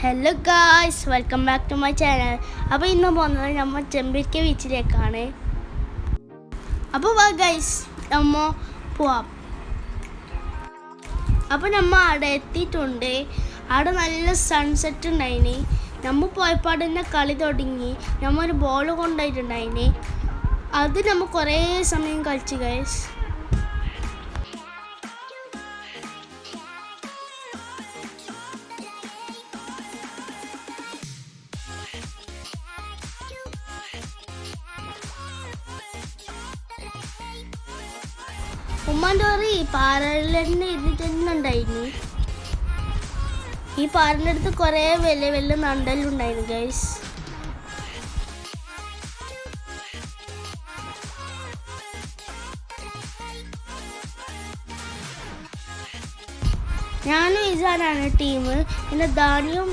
Hello guys, welcome back to my channel. അപ്പോൾ ഇന്ന് പോകുന്നത് നമ്മൾ ചെമ്പരിക്ക ബീച്ചിലേക്കാണ്. അപ്പോൾ വാ ഗായ്സ്, നമ്മ പോവാം. അപ്പോൾ നമ്മൾ അവിടെ എത്തിയിട്ടുണ്ട്. അവിടെ നല്ല സൺസെറ്റ് ഉണ്ടായിന്. നമ്മൾ പോയപ്പോൾ തന്നെ കളി തുടങ്ങി. നമ്മൾ ഒരു ബോൾ കൊണ്ടുപോയിട്ടുണ്ടായിന്. അത് നമ്മൾ കുറേ സമയം കളിച്ചു ഗായ്സ്. ഉമ്മാൻ്റെ പറ ഈ പാറയിൽ തന്നെ ഇരുന്നിട്ടുണ്ടായിരുന്നു. ഈ പാറിൻ്റെ അടുത്ത് കുറേ വലിയ വലിയ നണ്ടലുണ്ടായിരുന്നു ഗൈസ്. ഞാനും ഇസാനാണ് ടീം, പിന്നെ ദാനിയും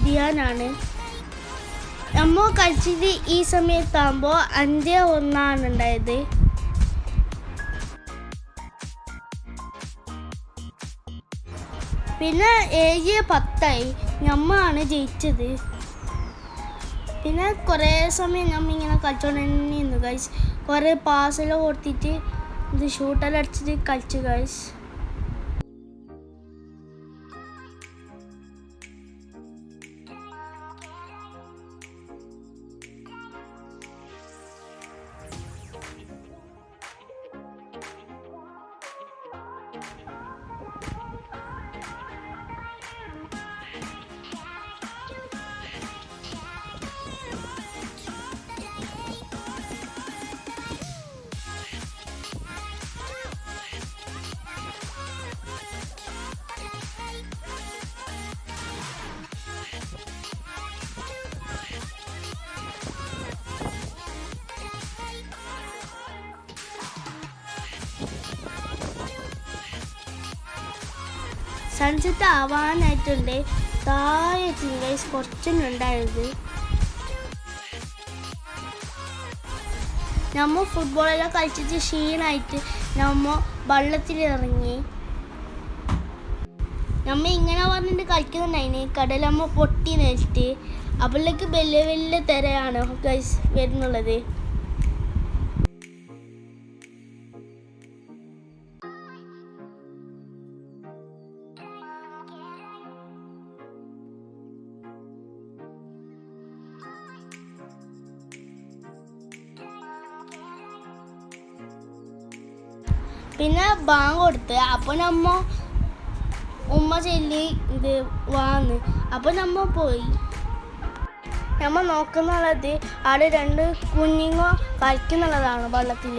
ദിയാനാണ്. നമ്മൾ കളിച്ചിട്ട് ഈ സമയത്താകുമ്പോൾ 5-1 ഉണ്ടായത്. പിന്നെ 7-10 നമ്മളാണ് ജയിച്ചത്. പിന്നെ കുറേ സമയം നമ്മൾ ഇങ്ങനെ കളിച്ചോണ്ട് തന്നെ ഇരുന്നു ഗൈസ്. കുറേ പാസെല്ലാം കൊടുത്തിട്ട് ഇത് ഷൂട്ടെല്ലാം അടിച്ചിട്ട് കളിച്ചു ഗൈസ്. സൺസെറ്റ് ആവാനായിട്ടുണ്ട്. താഴെ ഗൈസ് കുറച്ചുണ്ടായത്. നമ്മൾ ഫുട്ബോളെല്ലാം കളിച്ചിട്ട് ക്ഷീണമായിട്ട് നമ്മൾ വെള്ളത്തിലിറങ്ങി. നമ്മൾ ഇങ്ങനെ പറഞ്ഞിട്ട് കളിക്കുന്നുണ്ടായിന്. കടലമ്മ പൊട്ടി നേരിട്ട് അവളിലേക്ക് വലിയ വലിയ തിരയാണ് ഗൈസ് വരുന്നുള്ളത്. പിന്നെ ബാങ്ക് കൊടുത്ത്. അപ്പോൾ ഉമ്മ ചെല്ലി ഇത് വാന്ന്. അപ്പോൾ നമ്മൾ പോയി. നമ്മൾ നോക്കുന്നുള്ളത് അവിടെ 2 കുഞ്ഞുങ്ങൾ കളിക്കുന്നുള്ളതാണ് വെള്ളത്തിൽ.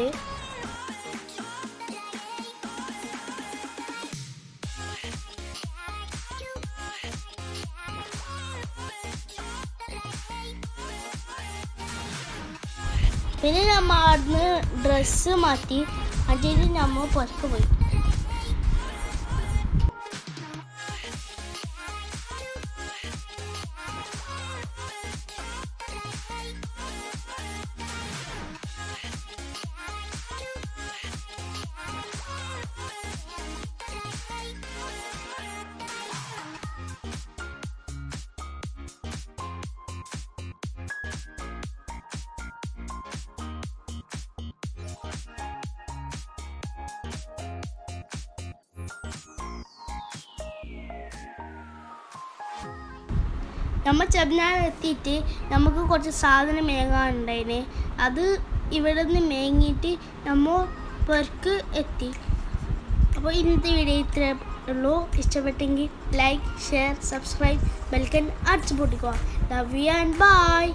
പിന്നെ നമ്മൾ അവിടുന്ന് ഡ്രസ്സ് മാറ്റി അതിൽ നമ്മൾ പുറത്ത് പോയി. നമ്മൾ ചെബനാട് എത്തിയിട്ട് നമുക്ക് കുറച്ച് സാധനം മേങ്ങാനുണ്ടായിന്. അത് ഇവിടെ നിന്ന് മേങ്ങിയിട്ട് നമ്മൾ പുറക്ക് എത്തി. അപ്പോൾ ഇന്നത്തെ വീഡിയോ ഇത്രേ ഉള്ളൂ. ഇഷ്ടപ്പെട്ടെങ്കിൽ ലൈക്ക്, ഷെയർ, സബ്സ്ക്രൈബ്, ബെൽക്കൻ അടിച്ചു പൊട്ടിക്കുക. Love you and by.